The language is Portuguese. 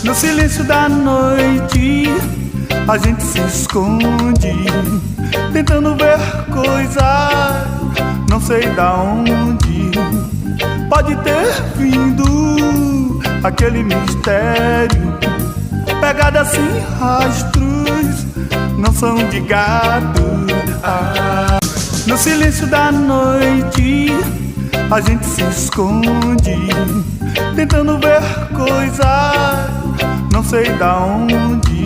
No silêncio da noite a gente se esconde, tentando ver coisas, não sei da onde pode ter vindo aquele mistério. Pegada assim, rastros, não são de gado. No silêncio da noite a gente se esconde, tentando ver coisas, não sei da onde